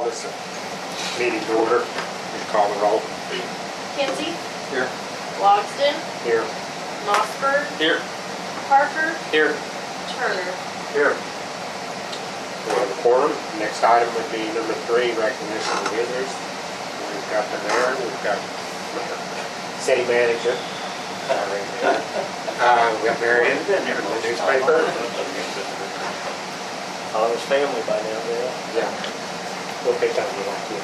this meeting to order. Please call the roll. Kinsey, Here. Logston, Here. Mossberg, Here. Parker, Here. Turner. Here. We have a quorum. Next item would be number 3, recognition of visitors. We've got the mayor, we've got city manager. We've got Marion, the newspaper. All his family by now, yeah. Yeah. We'll pick on you like you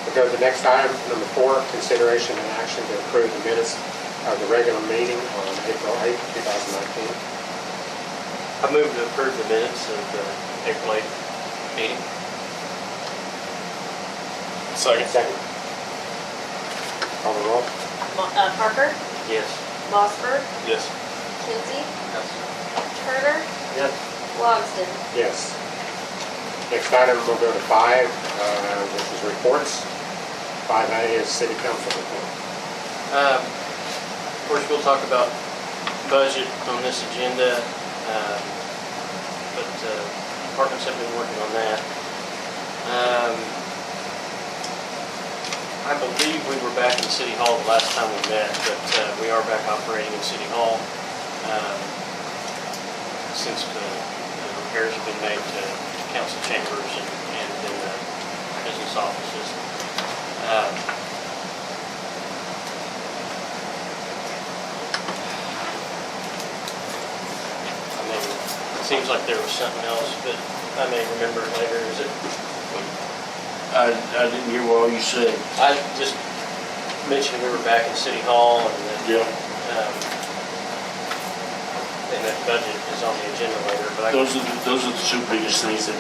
We'll go to the next item, number 4, consideration and action to approve the minutes of the regular meeting on April 8th, 2019. I move to approve the minutes of the April 8th meeting. Second. Call the roll. Parker, Yes. Mossberg, Yes. Kinsey, Turner, Yes. Logston. Yes. Next item, we'll go to 5, which is reports. 5A is city council report. Of course, we'll talk about budget on this agenda, but departments have been working on that. I believe we were back in City Hall the last time we met, but we are back operating in City Hall since the repairs have been made to council chambers and in the business offices. I mean, it seems like there was something else, but I may remember it later. Is it? I didn't hear what all you said. I just mentioned we were back in City Hall and that, Yeah. and that budget is on the agenda later, but Those are the 2 biggest things that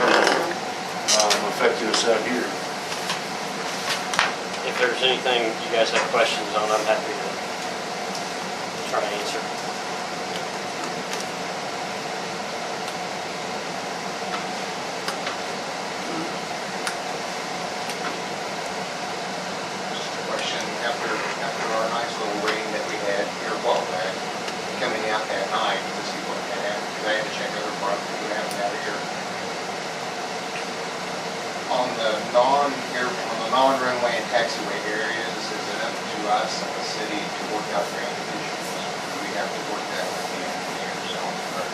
affected us out here. if there's anything you guys have questions on, I'm happy to try to answer. Question, after our nice little rain that we had here a while back, coming out that night to see what had happened, because I had to check other property that happened out here. On the non-runway and taxiway areas, is it up to us and the city to work out drainage issues? Do we have to work that with the engineers on the road?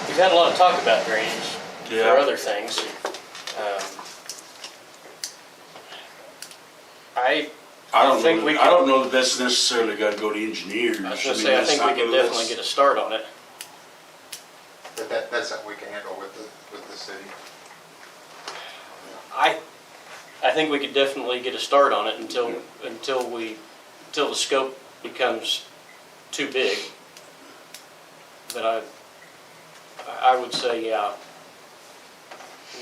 We've had a lot of talk about drainage Yeah. for other things. I think we can- don't know that that's necessarily got to go to engineers. I was going to say, I think we can definitely get a start on it. But that's something we can handle with the city. I think we could definitely get a start on it until the scope becomes too big. But I would say, yeah,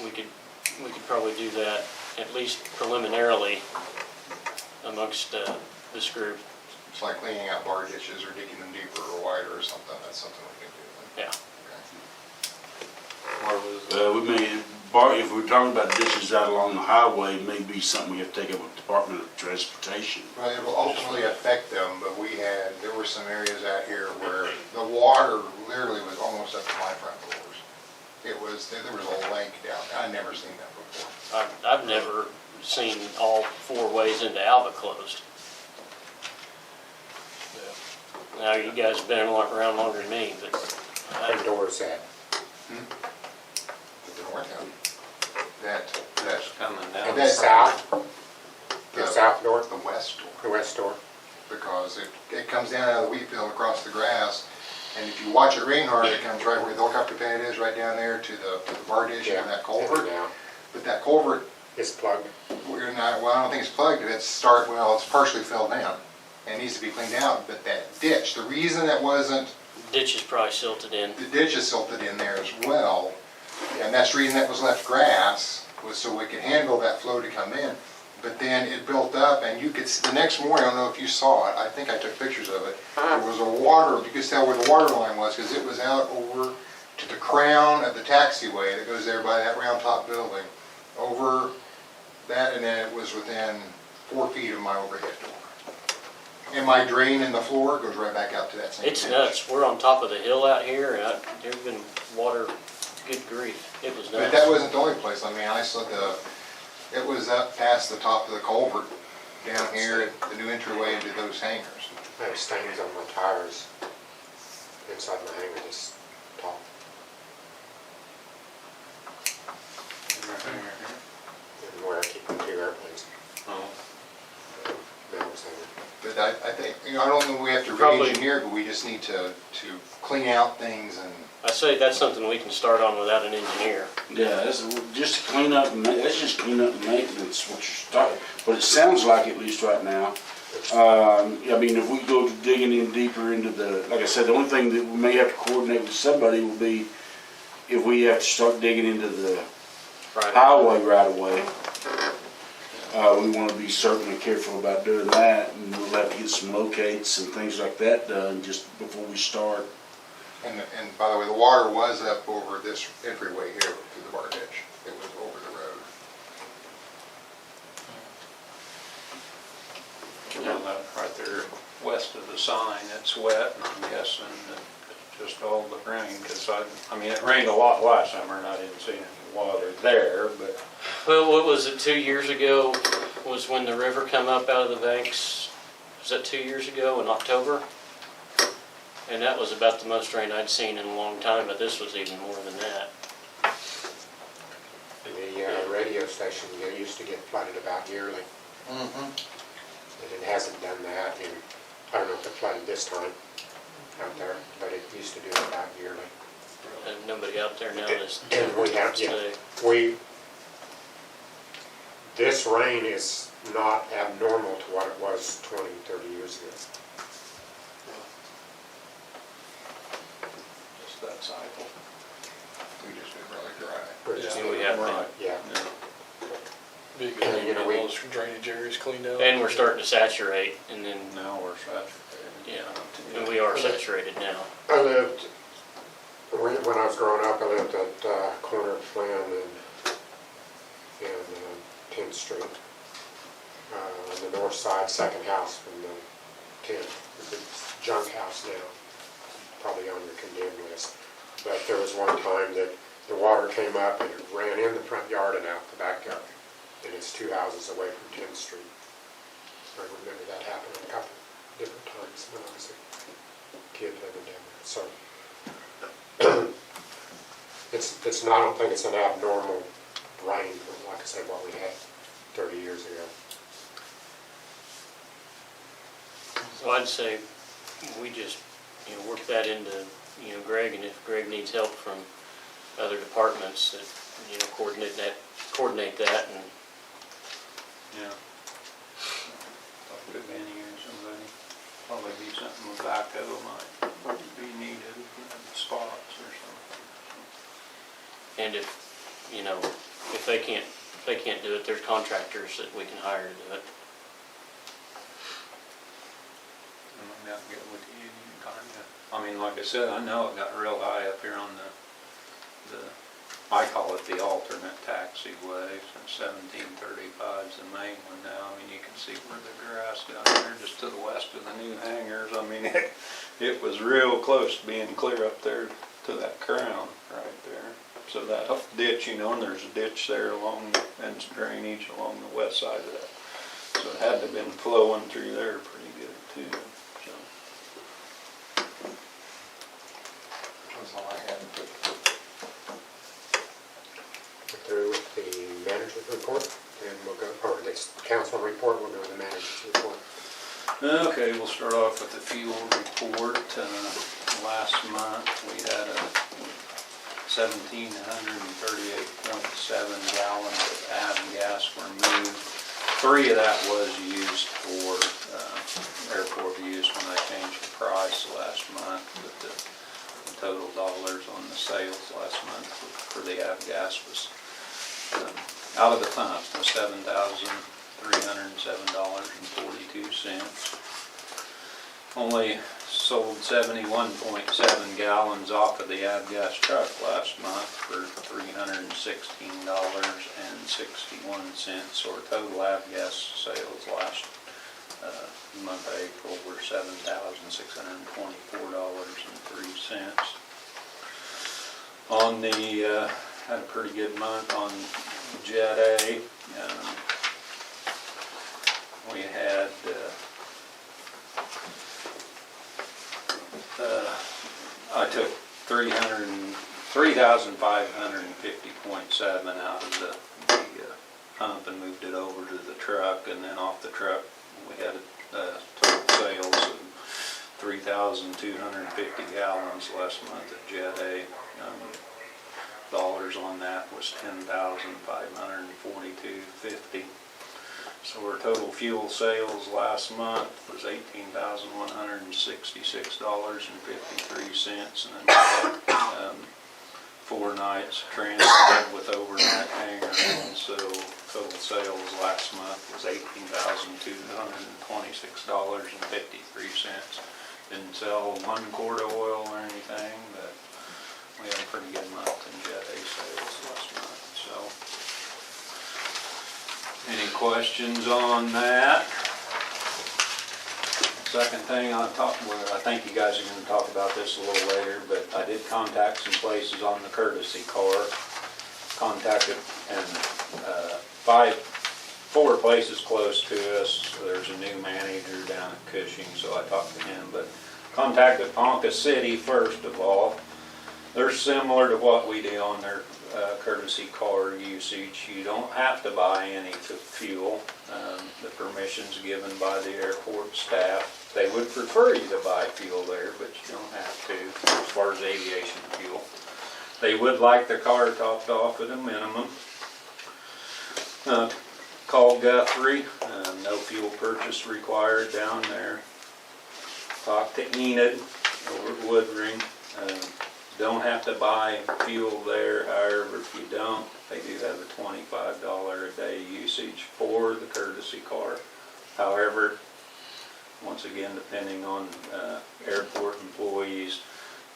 we could probably do that, at least preliminarily, amongst this group. It's like cleaning out bar ditches or digging them deeper or wider or something. That's something we can do. Yeah. If we're talking about ditches out along the highway, it may be something we have to take up with the Department of Transportation. Well, it will ultimately affect them, but there were some areas out here where the water literally was almost up to my front doors. There was a lake down there. I'd never seen that before. I've never seen all 4 ways into Alva closed. Now, you guys have been around longer than me, but Big doors at. At the north end. That's coming down. The south. The south door. The west door. The west door. Because it comes down out of the wheat field across the grass, and if you watch it rain hard, it comes right where the helicopter pad is, right down there to the bar ditch and that culvert. Yeah. But that culvert, It's plugged. I don't think it's plugged. It's partially filled down and needs to be cleaned out. But that ditch, the reason that wasn't, ditch is probably silted in. the ditch is silted in there as well, and that's the reason that was left grass, was so we could handle that flow to come in. But then it built up, and you could, the next morning, I don't know if you saw it, I think I took pictures of it, there was a water, you could tell where the water line was, because it was out over to the crown of the taxiway that goes there by that round top building, over that, and then it was within 4 feet of my overhead door. And my drain in the floor goes right back out to that same ditch. It's nuts. We're on top of the hill out here, and there's been water, good grief. It was But nuts. that wasn't the only place. I mean, I saw it was up past the top of the culvert down here at the new entryway into those hangars. I have stains on my tires inside my hangar, this top. And where I keep the 2 airplanes. That was there. But I think, I don't know, we have to Probably- re-engineer, but we just need to clean out things and, I say that's something we can start on without an engineer. Yeah, that's just clean up, that's just clean up and maintenance, what you're starting. But it sounds like, at least right now, I mean, if we go digging in deeper into the, like I said, the only thing that we may have to coordinate with somebody will be if we have to start digging into the Right. highway right away. We want to be certainly careful about doing that, and we'll have to get some locates and things like that done just before we start. and by the way, the water was up over this entryway here to the bar ditch. It was over the road. Well, that right there west of the sign, it's wet, and I'm guessing that it's just all the rain, because I mean, it rained a lot last summer, and I didn't see any water there, but Well, what was it, 2 years ago was when the river come up out of the banks? Was that 2 years ago in October? And that was about the most rain I'd seen in a long time, but this was even more than that. The radio station used to get flooded about yearly, Mm-hmm. and it hasn't done that, and I don't know if it flooded this time out there, but it used to do it about yearly. And nobody out there now that's And we have, yeah, this rain is not abnormal to what it was 20, 30 years ago. just that cycle. We just been really dry. We're just- Yeah, we have been. Right. Yeah. Yeah. Be good to You get know, all we- those drainage areas cleaned out. And we're starting to saturate, and then, Now we're saturated. yeah, and we are saturated now. I lived, when I was growing up, I lived at corner of Flynn and 10th Street. On the north side, second house from the 10th. It's a junk house now, probably on your condemned list. But there was one time that the water came up and it ran in the front yard and out the backyard. And it's 2 houses away from 10th Street. I remember that happening a couple different times when I was a kid living down there. So it's not, I don't think it's an abnormal rain from, like I said, what we had 30 years ago. So I'd say we just, work that into, Greg, and if Greg needs help from other departments, that, coordinate that, and Yeah. Talk to Benny or somebody, probably be something with backhoe might be needed in spots or something. and if they can't do it, there's contractors that we can hire to do it. And I'm gonna get with you, I mean, like I said, I know it got real high up here on the, I call it the alternate taxiway, since 1735 is the main one now. I mean, you can see where the grass down there, just to the west of the new hangars. I mean, it was real close to being clear up there to that crown right there. So that ditch, and there's a ditch there along, and some drainage along the west side of that. So it had to have been flowing through there pretty good too, so. That's all I had. Through with the manager's report, and we'll go, or this council report, we'll go to the manager's report. Okay, we'll start off with the fuel report. Last month, we had a 1,738.7 gallons of gas were moved. 3 of that was used for airport use when they changed the price last month, but the total dollars on the sales last month for the avgas was out of the pump was $7,307.42. Only sold 71.7 gallons off of the avgas truck last month for $316.61, or total avgas sales last month of April were $7,624.03. On the, had a pretty good month on Jet A. We had, I took 3,550.7 out of the pump and moved it over to the truck, and then off the truck we had total sales of 3,250 gallons last month at Jet A. Dollars on that was $10,542.50. So our total fuel sales last month was $18,166.53, and then we had 4 nights transit with overnight hangar on, so total sales last month was $18,226.53. Didn't sell 1 quart of oil or anything, but we had a pretty good month in Jet A sales last month, so. Any questions on that? Second thing I think you guys are gonna talk about this a little later, but I did contact some places on the courtesy car. Contacted and 4 places close to us. There's a new manager down at Cushing, so I talked to him, but contacted Ponca City first of all. They're similar to what we do on their courtesy car usage. You don't have to buy any fuel. The permission's given by the airport staff. They would prefer you to buy fuel there, but you don't have to as far as aviation fuel. They would like their car topped off at a minimum. Called Guthrie, no fuel purchase required down there. Talked to Enid over at Woodring. Don't have to buy fuel there, however, if you don't, they do have a $25 a day usage for the courtesy car. However, once again, depending on airport employees,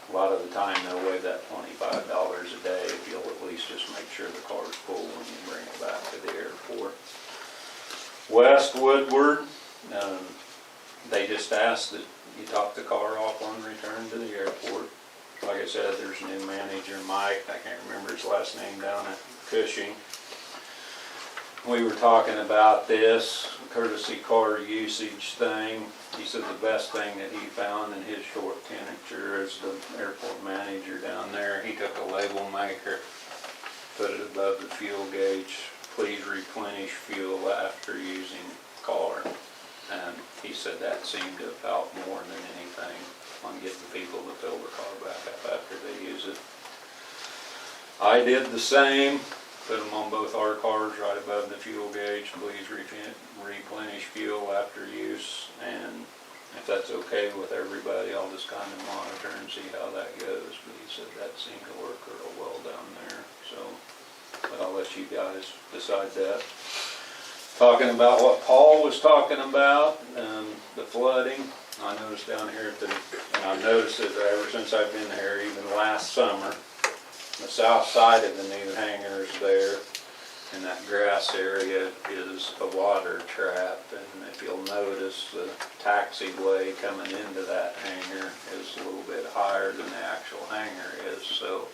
a lot of the time they'll waive that $25 a day if you'll at least just make sure the car's full when you bring it back to the airport. West Woodward, they just asked that you top the car off on return to the airport. Like I said, there's a new manager, Mike, I can't remember his last name, down at Cushing. We were talking about this courtesy car usage thing. He said the best thing that he found in his short tenure as the airport manager down there, he took a label maker, put it above the fuel gauge, please replenish fuel after using car. And he said that seemed to have helped more than anything on getting people to fill the car back up after they use it. I did the same, put them on both our cars right above the fuel gauge, please replenish fuel after use, and if that's okay with everybody, I'll just kind of monitor and see how that goes, but he said that seemed to work real well down there, so, but I'll let you guys decide that. Talking about what Paul was talking about, the flooding. I noticed down here and I've noticed it ever since I've been here, even last summer, the south side of the new hangar is there, and that grass area is a water trap. And if you'll notice, the taxiway coming into that hangar is a little bit higher than the actual hangar is. So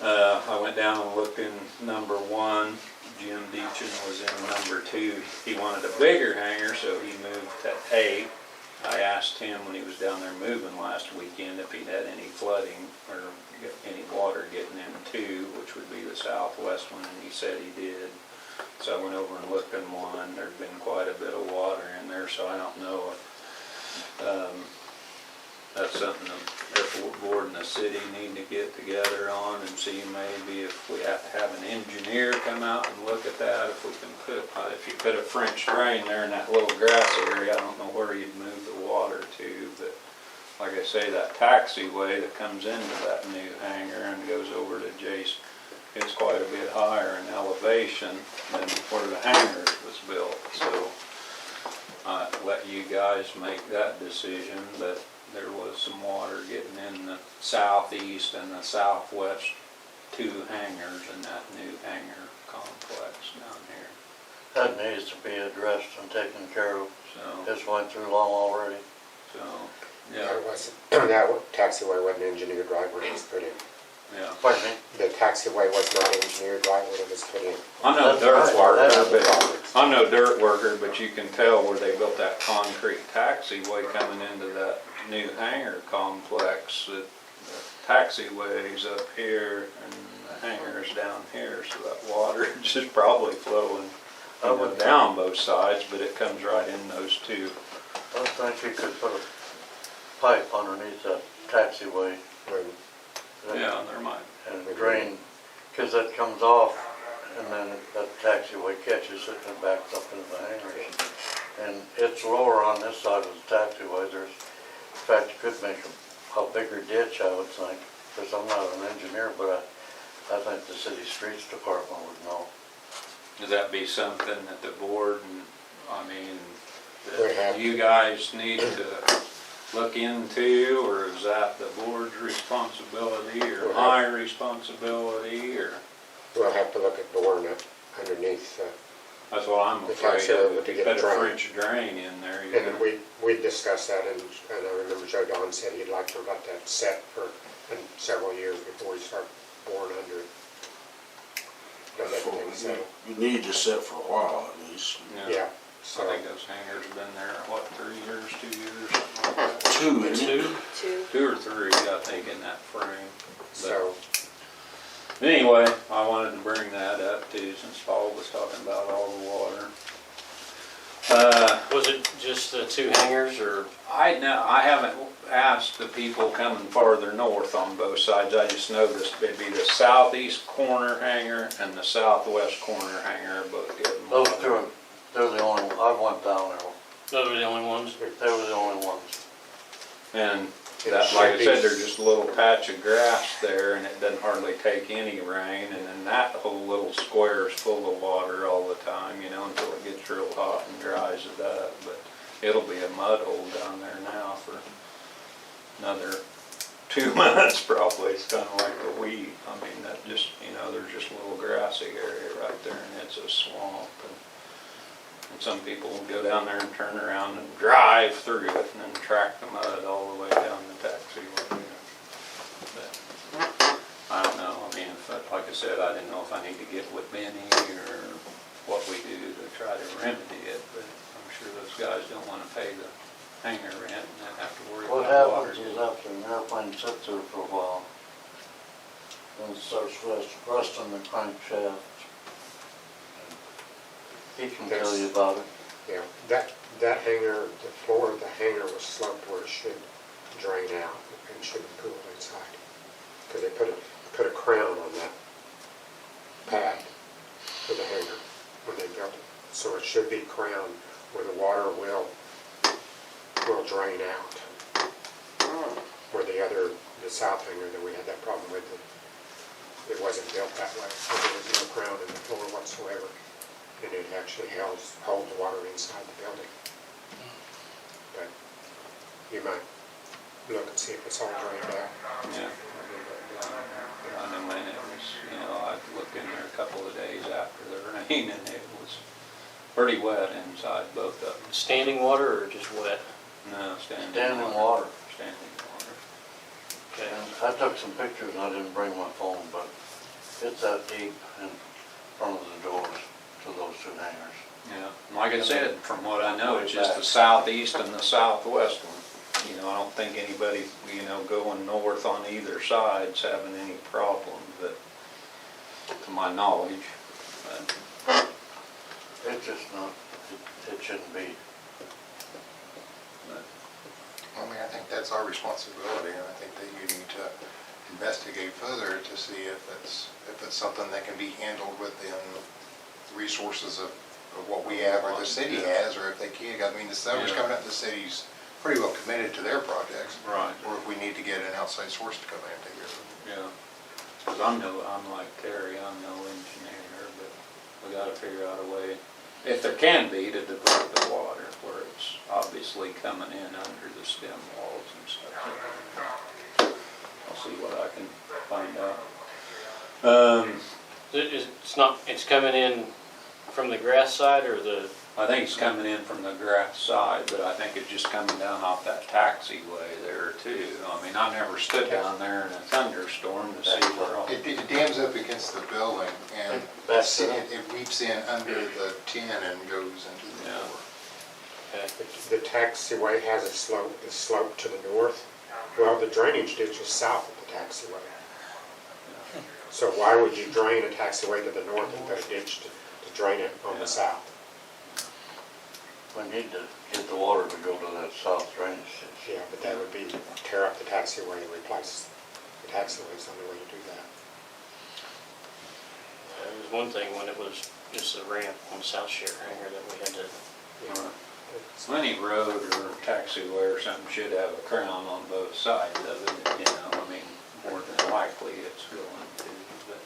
I went down and looked in number 1. Jim Deachin was in number 2. He wanted a bigger hangar, so he moved to 8. I asked him when he was down there moving last weekend if he'd had any flooding or any water getting in 2, which would be the southwest one, and he said he did. So I went over and looked in 1. There'd been quite a bit of water in there, so I don't know if that's something the airport board and the city need to get together on and see maybe if we have to have an engineer come out and look at that, if we can put, if you put a French drain there in that little grass area, I don't know where you'd move the water to, but like I say, that taxiway that comes into that new hangar and goes over to Jace, it's quite a bit higher in elevation than where the hangar was built. So I let you guys make that decision, but there was some water getting in the southeast and the southwest 2 hangars in that new hangar complex down here. That needs to be addressed and taken care of. So, This went too long already. so, Yeah, yeah, it wasn't, that taxiway wasn't engineered right when it was put in. yeah. Pardon me? The taxiway was not engineered right when it was put in. I'm no That's dirt right, worker, that's but right. I'm no dirt worker, but you can tell where they built that concrete taxiway coming into that new hangar complex. That the taxiway's up here and the hangar's down here, so that water is just probably flowing down both sides, but it comes right in those two. I think you could put a pipe underneath that taxiway When- Yeah, there might. and drain, because that comes off and then that taxiway catches it and backs up into the hangars. And it's lower on this side of the taxiway. In fact, you could make a bigger ditch, I would think, because I'm not an engineer, but I think the city streets department would know. Does that be something that the board, and, I mean, We have that you guys need to look into, or is that the board's responsibility, or We'll my responsibility, or? We'll have to look at boring it underneath, That's what I'm The afraid taxi of, to if you get put a a drain. French drain in there, you and know. we discussed that, and I remember Joe Don said he'd like to have got that set for several years before he started boring under it. But everything settled. You need to set for a while at least. Yeah, I so, think those hangars have been there, what, 3 years, 2 years, something like that? Two, isn't it? Two? 2 or 3, I think, in that frame. so, Anyway, I wanted to bring that up too, since Paul was talking about all the water. Was it just the two hangars, or? I haven't asked the people coming farther north on both sides. I just know this, it'd be the southeast corner hangar and the southwest corner hangar, both getting Those water. two, they're the only, I went down there. Those are the only ones? They were the only ones. And It that, should like I be- said, there's just a little patch of grass there and it doesn't hardly take any rain. And then that whole little square is full of water all the time, you know, until it gets real hot and dries it up. But it'll be a mud hole down there now for another 2 months probably. It's kind of like a weed. I mean, that just, you know, there's just a little grassy area right there and it's a swamp. And some people will go down there and turn around and drive through it and then track the mud all the way down the taxiway. But I don't know, I mean, like I said, I didn't know if I need to get with Benny or what we do to try to remedy it, but I'm sure those guys don't want to pay the hangar rent and then have to worry What about water. happens is after an airplane sits there for a while, then it starts rusting the crankshaft. He can tell you about it. yeah, that hangar, the floor of the hangar was sloped where it should drain out and shouldn't pool inside. Because they put a crown on that pad for the hangar when they built it. So it should be crowned where the water will drain out. Where the south hangar that we had that problem with, it wasn't built that way. So there was no crown in the floor whatsoever. And it actually holds water inside the building. But you might look and see if it's all drained out. Yeah. I know when it was, you know, I looked in there a couple of days after the rain and it was pretty wet inside both of them. Standing water or just wet? No, standing Standing water. water. Standing water. Okay. And I took some pictures and I didn't bring my phone, but it's that deep in front of the doors to those two hangars. Yeah, like I said, from what I know, it's just the southeast and the southwest one. You know, I don't think anybody, you know, going north on either side's having any problems, but to my knowledge. But It's just not, it shouldn't be. I mean, I think that's our responsibility, and I think that you need to investigate further to see if it's something that can be handled within the resources of what we have or the city has, or if they can. I mean, the summer's coming up, the city's pretty well committed to their projects. Right. Or if we need to get an outside source to come in and take care of it. Yeah, because I'm like Terry, I'm no engineer, but we gotta figure out a way, if there can be, to divert the water where it's obviously coming in under the stem walls and stuff. I'll see what I can find out. It's not, it's coming in From the grass side or the, I think it's coming in from the grass side, but I think it's just coming down off that taxiway there too. I mean, I never stood down there in a thunderstorm to see where all. It dams up against the building and That's it weeps in under the tin and goes into the Yeah. door. The taxiway has a slope to the north. Well, the drainage ditch is south of the taxiway. So why would you drain a taxiway to the north and put a ditch to drain it on the south? We need to get the water to go to that south drainage ditch. Yeah, but that would be tear up the taxiway and replace the taxiway is the only way to do that. it was one thing when it was just a ramp on South Shore Hangar that we had to, Any road or taxiway or something should have a crown on both sides of it, you know, I mean, more than likely it's going to, but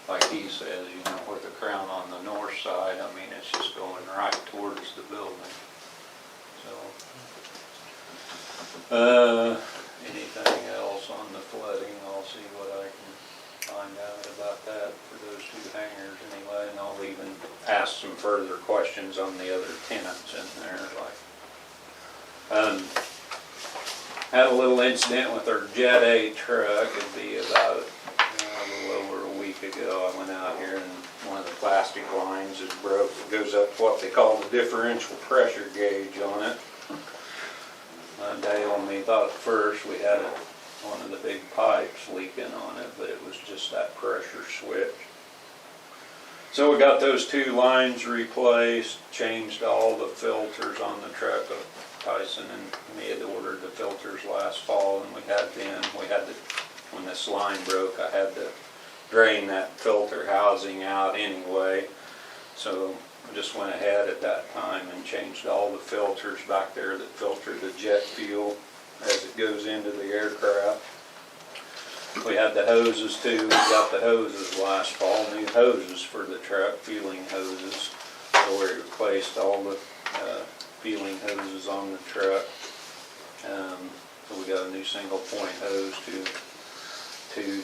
like he says, you know, with the crown on the north side, I mean, it's just going right towards the building, so. Anything else on the flooding, I'll see what I can find out about that for those two hangars anyway, and I'll even ask some further questions on the other tenants in there, like. Had a little incident with our Jet A truck, it'd be about a little over a week ago. I went out here and one of the plastic lines is broke. It goes up to what they call the differential pressure gauge on it. Dale and me thought at first we had one of the big pipes leaking on it, but it was just that pressure switch. So we got those two lines replaced, changed all the filters on the truck. Tyson and me had ordered the filters last fall, and we had to, when this line broke, I had to drain that filter housing out anyway. So I just went ahead at that time and changed all the filters back there that filter the jet fuel as it goes into the aircraft. We had the hoses too. We got the hoses last fall, new hoses for the truck, fueling hoses. So we replaced all the fueling hoses on the truck. So we got a new single point hose, two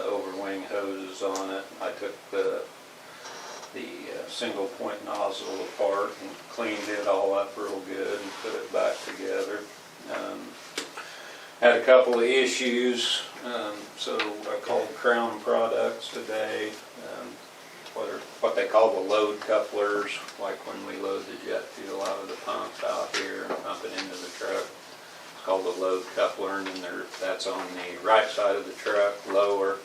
overwing hoses on it. I took the single point nozzle apart and cleaned it all up real good and put it back together. Had a couple of issues, so I called Crown Products today. What they call the load couplers, like when we load the jet fuel out of the pump out here and pump it into the truck. It's called the load coupler, and then that's on the right side of the truck, lower,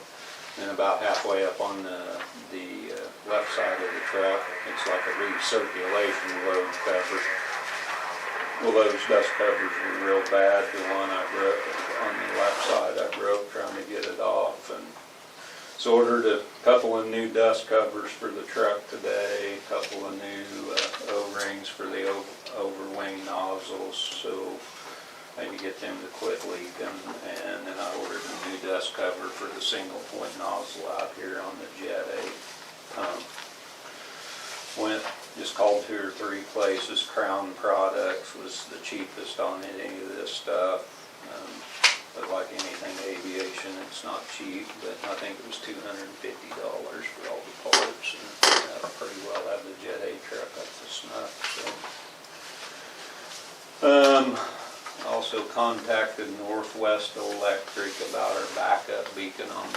and about halfway up on the left side of the truck. It's like a recirculation load cover. Well, those dust covers were real bad. The one I broke on the left side, I broke trying to get it off, and so ordered a couple of new dust covers for the truck today, a couple of new O-rings for the overwing nozzles, so maybe get them to quit leaking. And then I ordered a new dust cover for the single point nozzle out here on the Jet A pump. Just called 2 or 3 places. Crown Products was the cheapest on any of this stuff. But like anything aviation, it's not cheap, but I think it was $250 for all the parts, and that'll pretty well have the Jet A truck up to snuff. So, also contacted Northwest Electric about our backup beacon on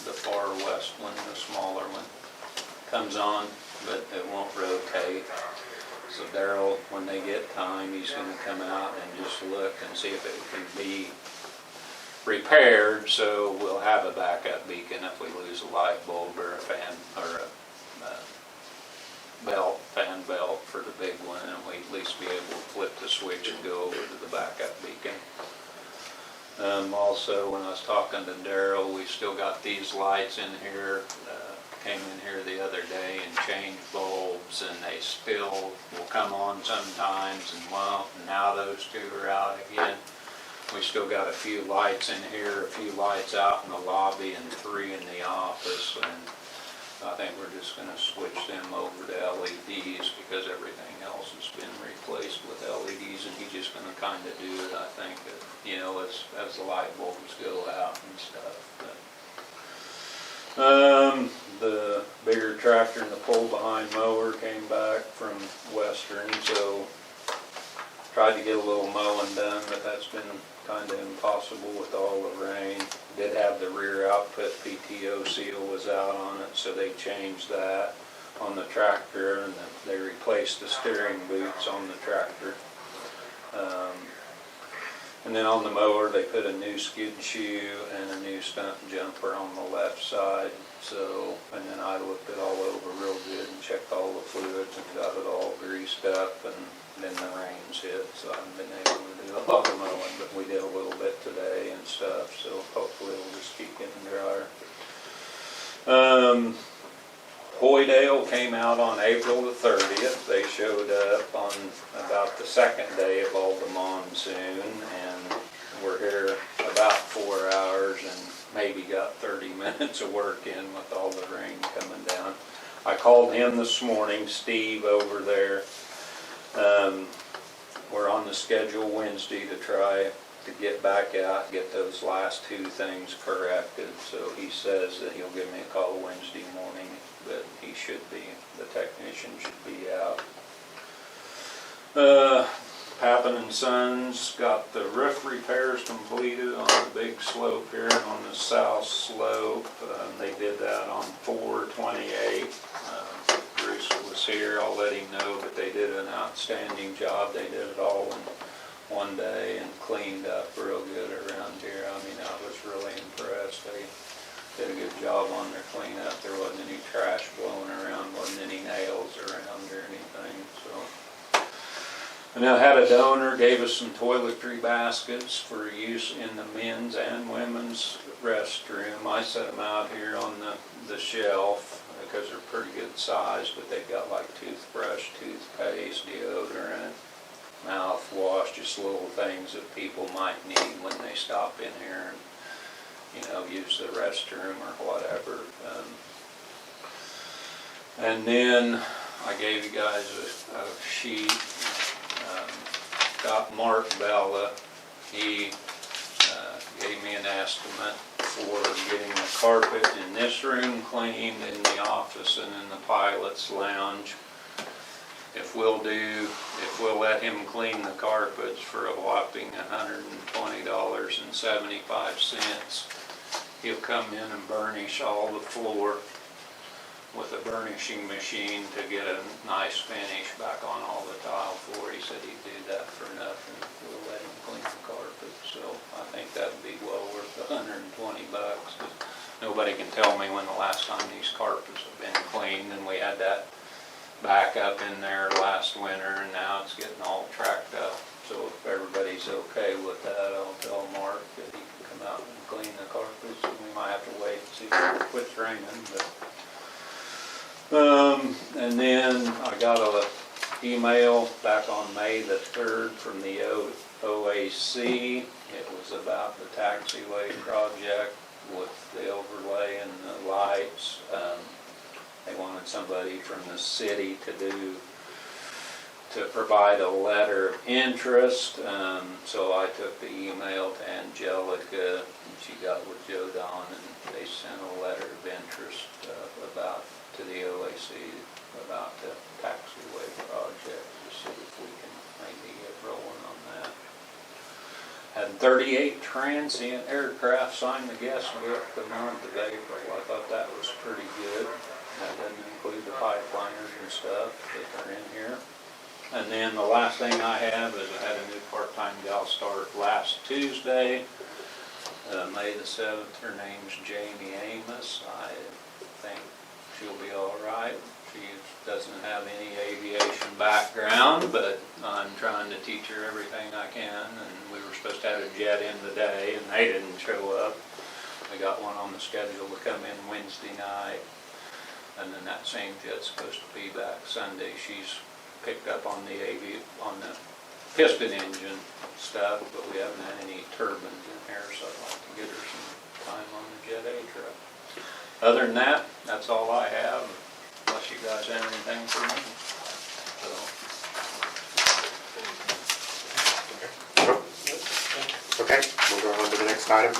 the far west one, the smaller one. Comes on, but it won't rotate. So Daryl, when they get time, he's going to come out and just look and see if it can be repaired, so we'll have a backup beacon if we lose a light bulb or a fan or a fan belt for the big one, and we at least be able to flip the switch and go over to the backup beacon. Also, when I was talking to Daryl, we still got these lights in here. Came in here the other day and changed bulbs, and they still will come on sometimes and won't, and now those 2 are out again. We still got a few lights in here, a few lights out in the lobby, and 3 in the office, and I think we're just going to switch them over to LEDs because everything else has been replaced with LEDs, and he's just going to kind of do it, I think, you know, as the light bulbs go out and stuff. But, the bigger tractor and the pull-behind mower came back from Western, so tried to get a little mowing done, but that's been kind of impossible with all the rain. Did have the rear output PTO seal was out on it, so they changed that on the tractor, and they replaced the steering boots on the tractor. And then on the mower, they put a new skid shoe and a new stunt jumper on the left side. So, and then I looked it all over real good and checked all the fluids and got it all greased up, and then the rains hit, so I haven't been able to do a lot of mowing, but we did a little bit today and stuff, so hopefully it'll just keep getting drier. Hoydale came out on April the 30th. They showed up on about the second day of all the monsoon, and we're here about 4 hours and maybe got 30 minutes of work in with all the rain coming down. I called him this morning, Steve over there. We're on the schedule Wednesday to try to get back out, get those last two things corrected. So he says that he'll give me a call Wednesday morning, but he should be, the technician should be out. Pappan and Sons got the roof repairs completed on the big slope here on the south slope. They did that on 4/28. Bruce was here, I'll let him know, but they did an outstanding job. They did it all in one day and cleaned up real good around here. I mean, I was really impressed. They did a good job on their cleanup. There wasn't any trash blowing around, wasn't any nails around or anything, so. And I had a donor, gave us some toiletry baskets for use in the men's and women's restroom. I set them out here on the shelf because they're pretty good size, but they've got like toothbrush, toothpaste, deodorant, mouthwash, just little things that people might need when they stop in here and, you know, use the restroom or whatever. And then I gave you guys a sheet. Got Mark Bella. He gave me an estimate for getting the carpet in this room cleaned, in the office and in the pilot's lounge. If we'll let him clean the carpets for a whopping $120.75, he'll come in and burnish all the floor with a burnishing machine to get a nice finish back on all the tile floor. He said he'd do that for nothing. We'll let him clean the carpet, so I think that'd be well worth $120. Nobody can tell me when the last time these carpets have been cleaned, and we had that back up in there last winter, and now it's getting all tracked up. So if everybody's okay with that, I'll tell Mark that he can come out and clean the carpets. We might have to wait and see if it quits raining, but. And then I got an email back on May the 3rd from the OAC. It was about the taxiway project with the overlay and the lights. They wanted somebody from the city to provide a letter of interest. So I took the email to Angelica, and she got with Joe Don, and they sent a letter of interest to the OAC about the taxiway project to see if we can maybe get rolling on that. Had 38 transient aircraft sign the guest book the month of April. I thought that was pretty good. That doesn't include the pipeliners and stuff that are in here. And then the last thing I have is I had a new part-time gal start last Tuesday, May the 7th. Her name's Jamie Amos. I think she'll be all right. She doesn't have any aviation background, but I'm trying to teach her everything I can. And we were supposed to have a jet in today, and they didn't show up. We got one on the schedule to come in Wednesday night, and then that same jet's supposed to be back Sunday. She's picked up on the piston engine stuff, but we haven't had any turbines in here, so I'd like to get her some time on the Jet A truck. Other than that, that's all I have, unless you guys have anything for me. So. Okay, we'll go on to the next item.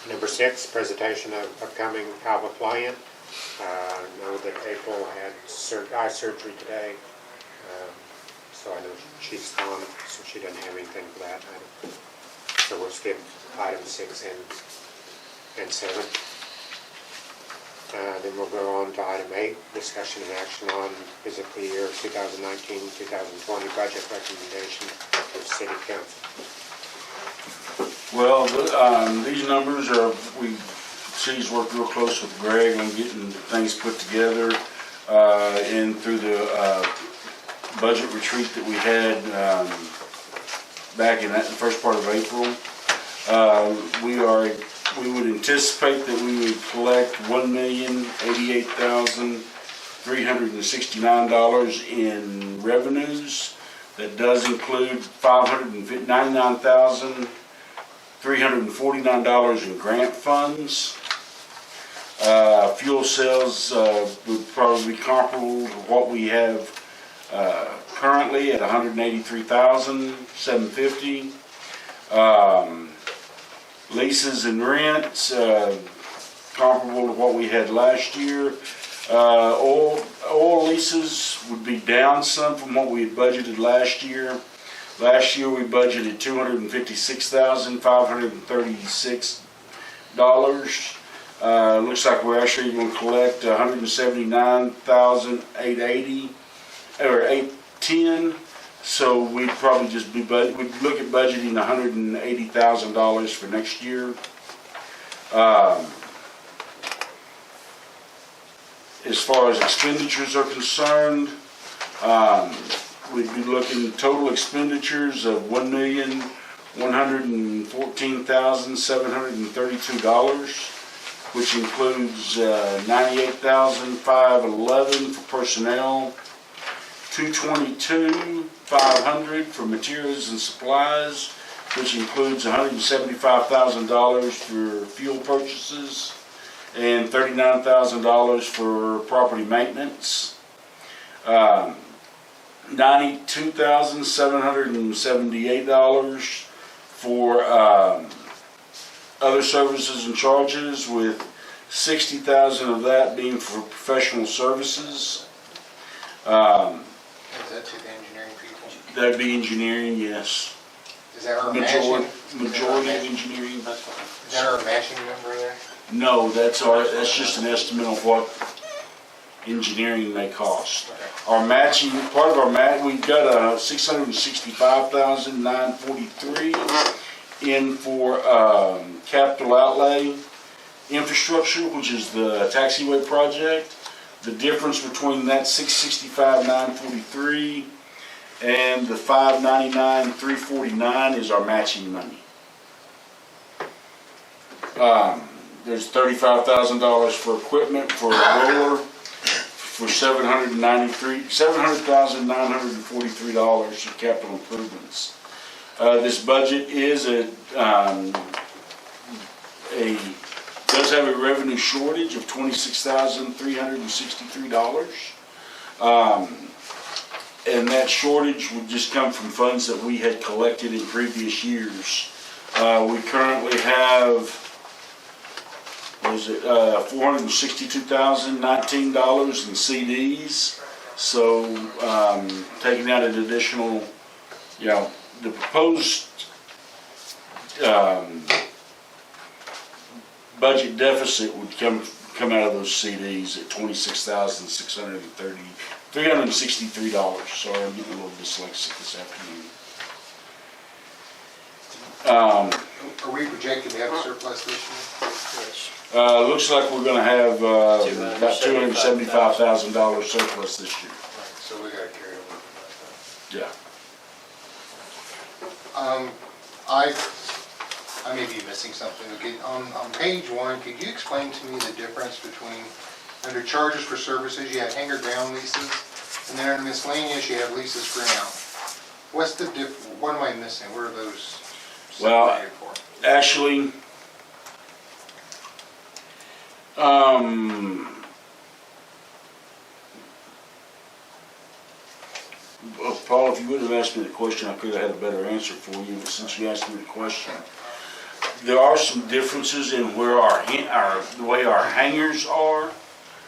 Number 6, presentation of upcoming Alva fly-in. Know that April had eye surgery today, so I know she's gone, so she doesn't have anything for that item. So we'll skip item 6 and 7. Then we'll go on to item 8, discussion and action on fiscal year 2019-2020 budget recommendation for the city council. Well, these numbers are, she's worked real close with Greg on getting things put together, and through the budget retreat that we had back in the first part of April, we would anticipate that we would collect $1,088,369 in revenues. That does include $599,349 in grant funds. Fuel sales would probably be comparable to what we have currently at $183,750. Leases and rents comparable to what we had last year. Oil leases would be down some from what we had budgeted last year. Last year we budgeted $256,536. Looks like we're actually going to collect $179,880 or $810. So we'd probably just we'd look at budgeting $180,000 for next year. As far as expenditures are concerned, we'd be looking total expenditures of $1,114,732, which includes $98,511 for personnel, $222,500 for materials and supplies, which includes $175,000 for fuel purchases and $39,000 for property maintenance. $92,778 for other services and charges, with $60,000 of that being for professional services. Is that to the engineering people? That'd be engineering, yes. Is that our matching? Majority of engineering. Is that our matching number there? No, that's just an estimate of what engineering may cost. Okay. Our matching, part of our we've got $665,943 in for capital outlay infrastructure, which is the taxiway project. The difference between that $665,943 and the $599,349 is our matching money. There's $35,000 for equipment for a roller, for $700,943 for capital improvements. This budget is does have a revenue shortage of $26,363. And that shortage would just come from funds that we had collected in previous years. We currently have, $462,019 in CDs. So taking out an additional, the proposed budget deficit would come out of those CDs at $26,363. Sorry, I'm getting a little dyslexic this afternoon. Are we projected to have a surplus this year? Looks like we're going to have about $275,000 surplus this year. Right, so we got to carry over. Yeah. I may be missing something. Okay, on page 1, could you explain to me the difference between, under charges for services, you have hangar ground leases, and then under miscellaneous, you have leases for now. What's the what am I missing? What are those separated for? Actually, well, Paul, if you would have asked me the question, I could have had a better answer for you, but since you asked me the question, there are some differences in where the way our hangars are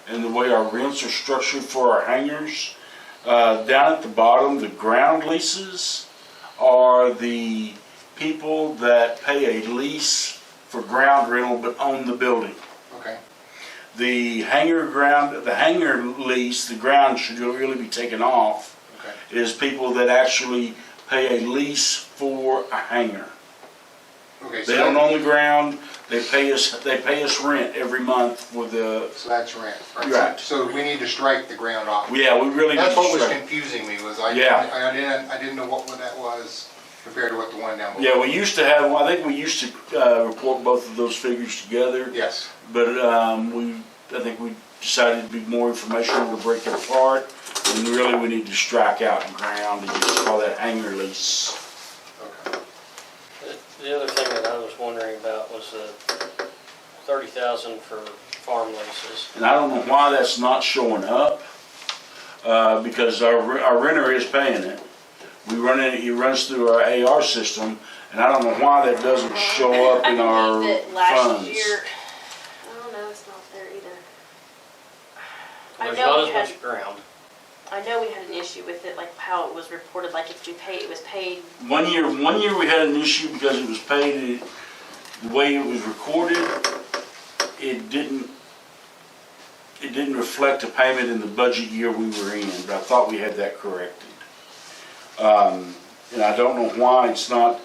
and the way our rents are structured for our hangars. Down at the bottom, the ground leases are the people that pay a lease for ground rental but own the building. Okay, The hangar lease, the ground should really be taken off, okay. is people that actually pay a lease for a hangar. Okay, They don't own the ground, they pay us rent every month for the, So that's rent. Right. So we need to strike the ground off. yeah, we really need That's to what was strike. confusing me, was Yeah. I didn't know what that was compared to what the one down below. Yeah, we used to have, I think we used to report both of those figures together, Yes, but I think we decided it'd be more information to break it apart, and really we need to strike out ground and just call that hangar lease. okay. The other thing that I was wondering about was the 30,000 for farm leases. And I don't know why that's not showing up, because our renter is paying it. We run it, it runs through our AR system, and I don't know why that doesn't show up in our I believe that last funds. year, I don't know, it's not there either. I There's know not we as had, much ground. I know we had an issue with it, like how it was reported, like if you pay, it was paid. One year we had an issue because it was paid, the way it was recorded, it didn't reflect a payment in the budget year we were in, but I thought we had that corrected. And I don't know why it's not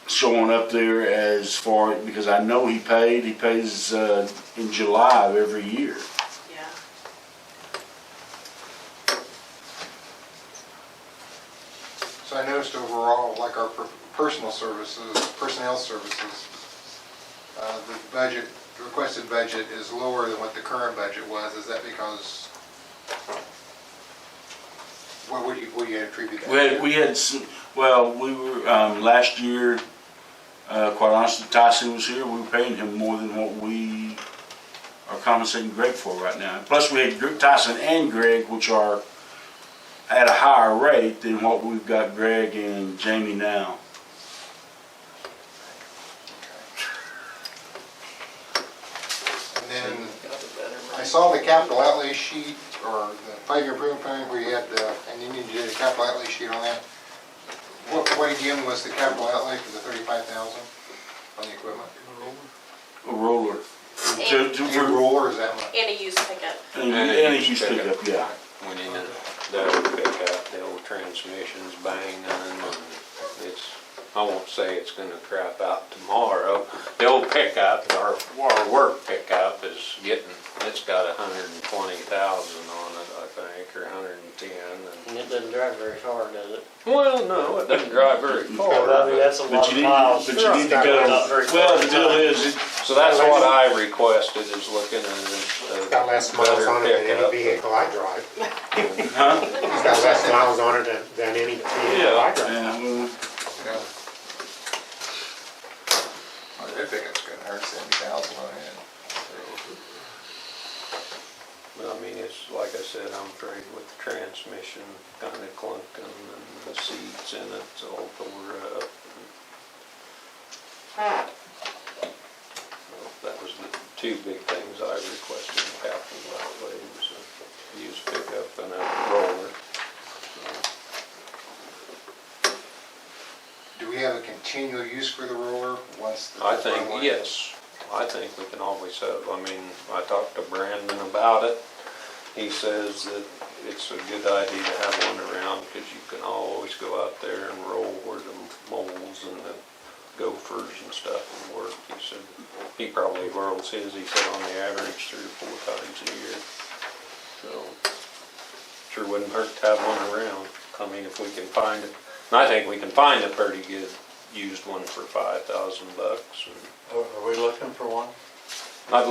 showing up there as far, because I know he pays in July of every year. Yeah. So I noticed overall, like our personnel services, the budget, the requested budget is lower than what the current budget was. Is that because, what would you attribute that to? We were, last year, quite honestly, Tyson was here, we were paying him more than what we are compensating Greg for right now. Plus we had Tyson and Greg, which are at a higher rate than what we've got Greg and Jamie now. And then I saw the capital outlay sheet, or the 5-year improvement plan where you had the, and you need to do a capital outlay sheet on that. What again was the capital outlay for the 35,000 on the equipment? A roller. A roller, is that much? And a used pickup. And a used pickup, yeah. When you, the old pickup, the old transmission's banging, and it's, I won't say it's gonna crap out tomorrow. The old pickup, our work pickup is getting, it's got 120,000 on it, I think, or 110. And it doesn't drive very far, does it? Well, no, it doesn't drive very far. I mean, that's a lot of miles. But you need to go, Not very well, far. the deal is, So that's what I requested, is looking at It's a got less miles better on it than any pickup. vehicle I drive. huh? It's got less miles on it than any vehicle I drive. Yeah, well, Yeah. Oh, that pickup's got 170,000 on it. But I mean, it's, like I said, I'm afraid with the transmission kind of clunking and the seats in it's all tore up. Well, that was the two big things I requested in capital outlay, was a used pickup and a roller. Do we have a continual use for the roller once the? I think, yes, I think we can always have, I mean, I talked to Brandon about it. He says that it's a good idea to have one around, because you can always go out there and roll where the moles and the gophers and stuff will work. He said, he probably rolls his, he said, on the average 3 or 4 times a year. So, sure wouldn't hurt to have one around. I mean, if we can find it. And I think we can find a pretty good used one for $5,000. Are we looking for one? I've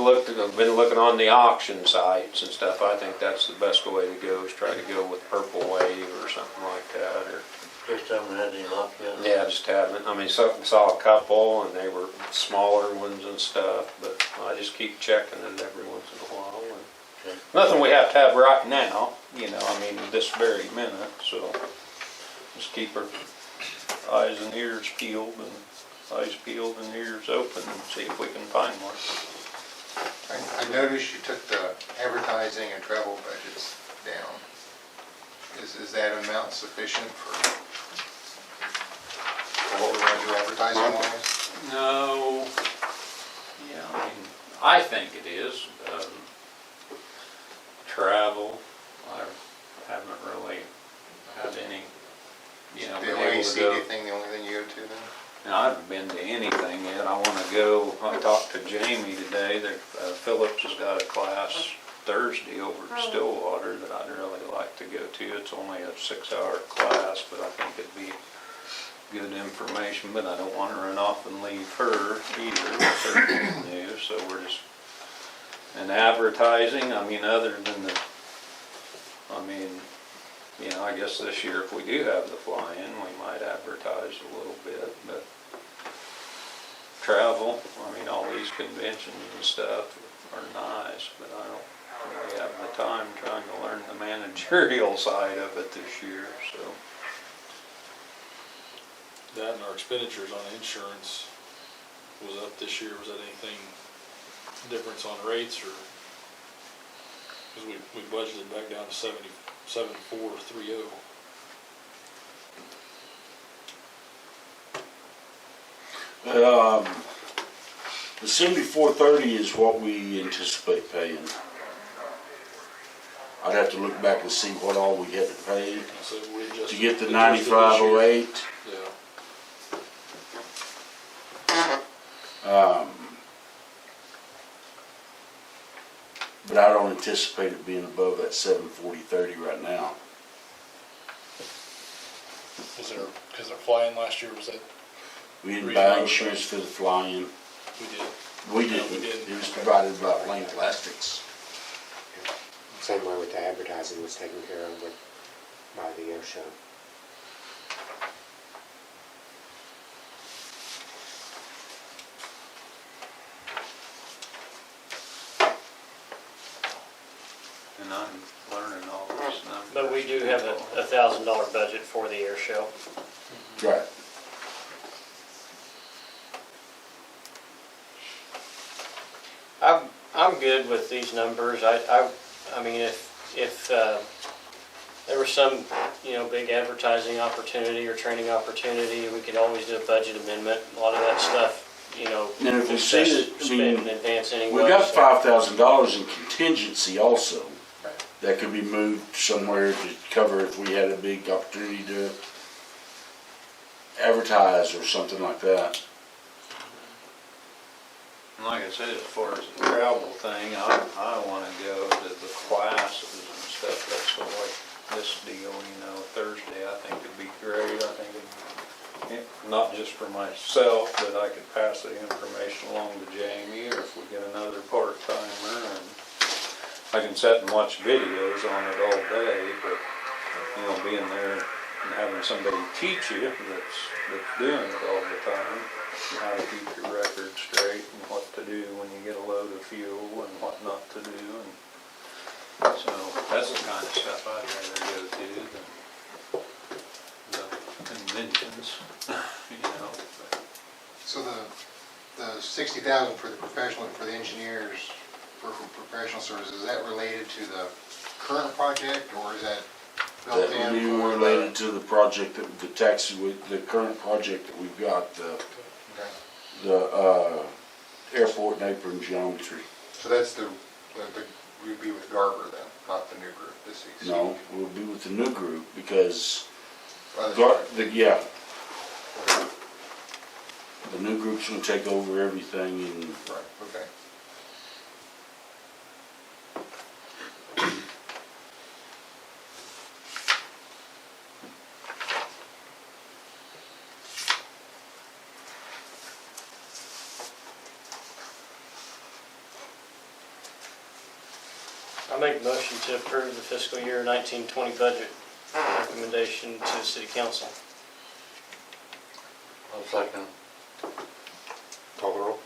been looking on the auction sites and stuff. I think that's the best way to go, is try to go with Purple Wave or something like that, or. Just haven't had any luck yet? Yeah, just haven't. I mean, saw a couple and they were smaller ones and stuff, but I just keep checking it every once in a while. And Okay. nothing we have to have right now, you know, I mean, this very minute, so just keep our eyes and ears peeled and ears open and see if we can find one. I noticed you took the advertising and travel budgets down. Is that amount sufficient for what we're gonna do advertising wise? No, yeah, I mean, I think it is. Travel, I haven't really had any, you know, The been able to OAC go. thing, the only thing you go to then? And I haven't been to anything yet. I wanna go, I talked to Jamie today, that Phillips has got a class Thursday over at Stillwater that I'd really like to go to. It's only a 6-hour class, but I think it'd be good information, but I don't wanna run off and leave her either with her news, so we're just, and advertising, I mean, other than the, I mean, you know, I guess this year if we do have the fly-in, we might advertise a little bit, but travel, I mean, all these conventions and stuff are nice, but I don't really have the time trying to learn the managerial side of it this year, so. That and our expenditures on insurance was up this year. Was that anything difference on rates or? Cause we budgeted back down to 77,430. The 7430 is what we anticipate paying. I'd have to look back and see what all we had to pay So we adjusted. to get the adjusted this year. 9508. Yeah. But I don't anticipate it being above that 74030 right now. Was there, cause our fly-in last year, was that, We didn't Reason buy why we insurance for the flying. we did? We No, didn't. we didn't. It was provided by Lane Plastics. Same way with the advertising was taken care of by the air show. And I'm learning all this numbers. But we do have a $1,000 budget for the air show. Right. I'm good with these numbers. I mean, if there was some, you know, big advertising opportunity or training opportunity, we could always do a budget amendment. A lot of that stuff, you know, And if we see it, I spend in mean, advance anyway. we got so- $5,000 in contingency also. That could be moved somewhere to cover if we had a big opportunity to advertise or something like that. And like I said, as far as the travel thing, I wanna go to the classes and stuff, that's so like this deal, you know, Thursday, I think it'd be great, I think it'd, not just for myself, but I could pass the information along to Jamie, or if we get another part-timer, and I can sit and watch videos on it all day, but, you know, being there and having somebody teach you that's doing it all the time, and how to keep your record straight and what to do when you get a load of fuel and what not to do, and so that's the kind of stuff I'd rather go to than the conventions, you know. But So the 60,000 for the professional, for the engineers, for professional services, is that related to the current project, or is that built That would be in for related to the project, the taxiway, the current project that we've got, the airport and apron geometry. So that's we'd be with Garber then, not the new group, the CC? No, we'll be with the new group because, Oh, that's yeah. The new group's gonna take over everything and right, okay. I make a motion to approve the fiscal year 1920 budget recommendation to the city council. I'll second. Call the roll.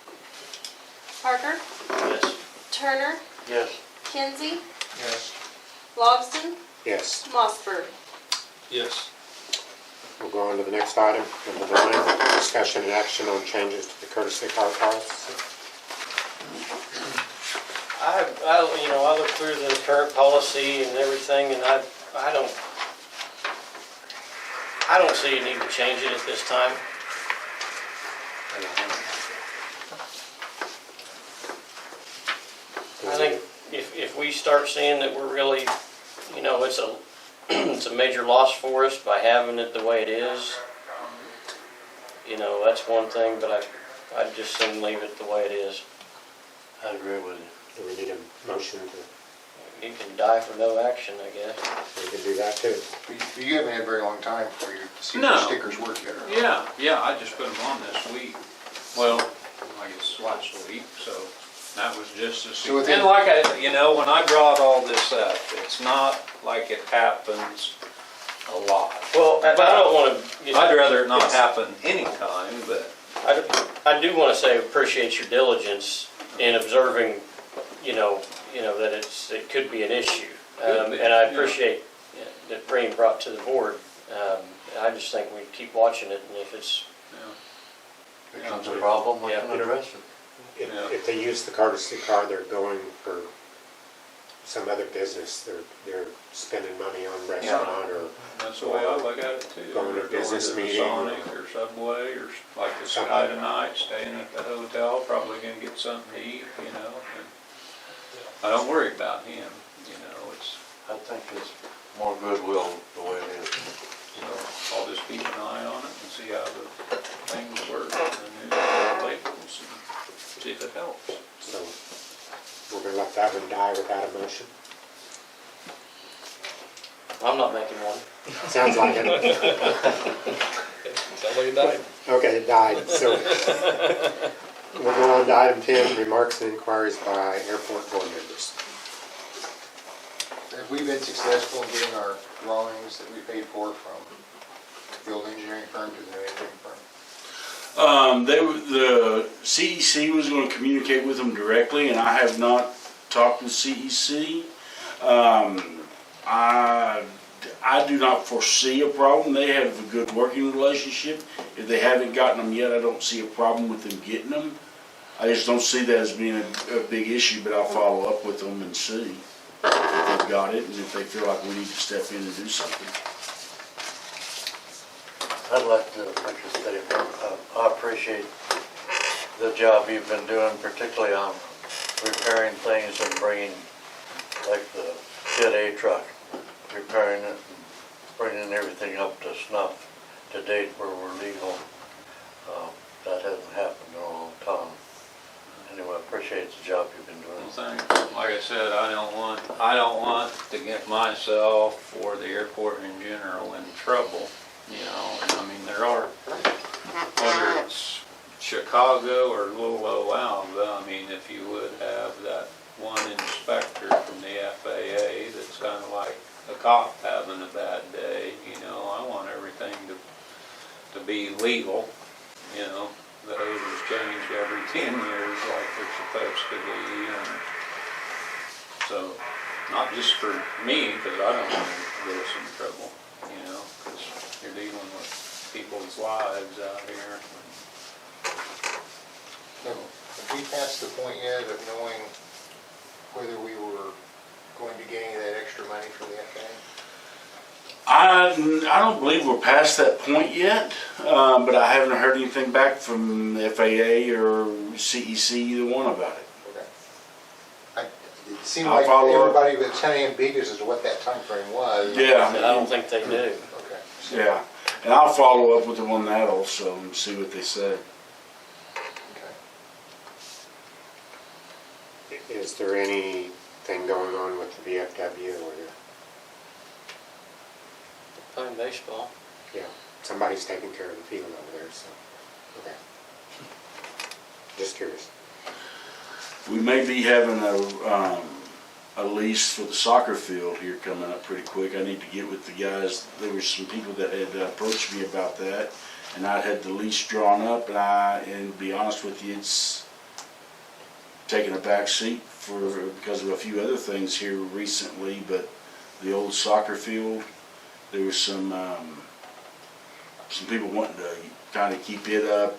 Parker, Yes. Turner, Yes. Kinsey, Yes. Logston, Yes. Mossberg. Yes. We'll go on to the next item, number 9, discussion and action on changes to the courtesy car policy. I looked through the current policy and everything, and I don't see a need to change it at this time. I think if we start seeing that we're really, it's a, it's a major loss for us by having it the way it is, that's one thing, but I'd just soon leave it the way it is. I agree with you. Do we need a motion to, You can die for no action, I guess. we can do that too? You haven't had a very long time for you to see if No. the stickers work yet or not. Yeah, I just put them on this week. Well, I guess last week, so that was just a. So within- And like when I brought all this up, it's not like it happens a lot. Well, I don't want to. I'd rather it not happen anytime, but. I do want to say appreciate your diligence in observing, that it could be an issue. Could be, And I yeah. appreciate that being brought to the board. I just think we keep watching it, and if it's, Becomes a problem, we Yeah. can address it. If they use the courtesy car, they're going for some other business, they're spending money on restaurant or That's the way I look at it too. Going to They're business the meeting. Sonic or Subway or like this Something. guy tonight, staying at the hotel, probably gonna get something to eat, and I don't worry about him, it's, I think it's more goodwill the way it is. so I'll just keep an eye on it and see how the things work and the new labels and see if it helps. so. We're gonna let that one die without a motion? I'm not making one. Sounds like it. Sounds like it died. Okay, it died, so. We'll go on to item 10, remarks and inquiries by airport board members. Have we been successful in getting our drawings that we paid for from the old engineering firm to the new engineering firm? The CEC was gonna communicate with them directly, and I have not talked with CEC. I do not foresee a problem. They have a good working relationship. If they haven't gotten them yet, I don't see a problem with them getting them. I just don't see that as being a big issue, but I'll follow up with them and see if they've got it, and if they feel like we need to step in and do something. I'd like to make a statement. I appreciate the job you've been doing, particularly on repairing things and bringing, like the Kid A truck, repairing it, and bringing everything up to snuff, to date where we're legal. That hasn't happened in a long time. Anyway, I appreciate the job you've been doing. Well, thanks. Like I said, I don't want to get myself or the airport in general in trouble, and I mean, there are, whether it's Chicago or little old Alva, I mean, if you would have that one inspector from the FAA that's kind of like a cop having a bad day, I want everything to be legal, the hoses change every 10 years like they're supposed to be, and so, not just for me, because I don't want to get us in trouble, because you're dealing with people's lives out here. No. Have we passed the point yet of knowing whether we were going to get any of that extra money from the FAA? I don't believe we're past that point yet, but I haven't heard anything back from the FAA or CEC, either one about it. Okay. It seemed I'll like follow up. everybody was kind of ambiguous as to what that time frame was. Yeah. I don't think they do. Okay. Yeah, and I'll follow up with them on that also and see what they say. Okay. Is there anything going on with the VFW or Playing baseball. yeah, somebody's taking care of the field over there, so, okay. Just curious. We may be having a lease for the soccer field here coming up pretty quick. I need to get with the guys. There were some people that had approached me about that, and I'd had the lease drawn up, and to be honest with you, it's taken a back seat because of a few other things here recently, but the old soccer field, there was some people wanting to kind of keep it up,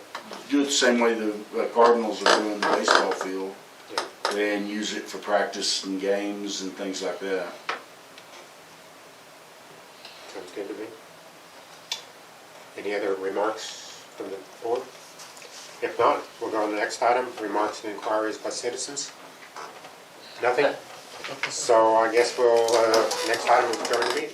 do it the same way the Cardinals are doing the baseball field. and use it for practice and games and things like that. Sounds good to me. Any other remarks from the board? If not, we'll go on to the next item, remarks and inquiries by citizens. Nothing? So I guess we'll, next item is adjourn the meeting.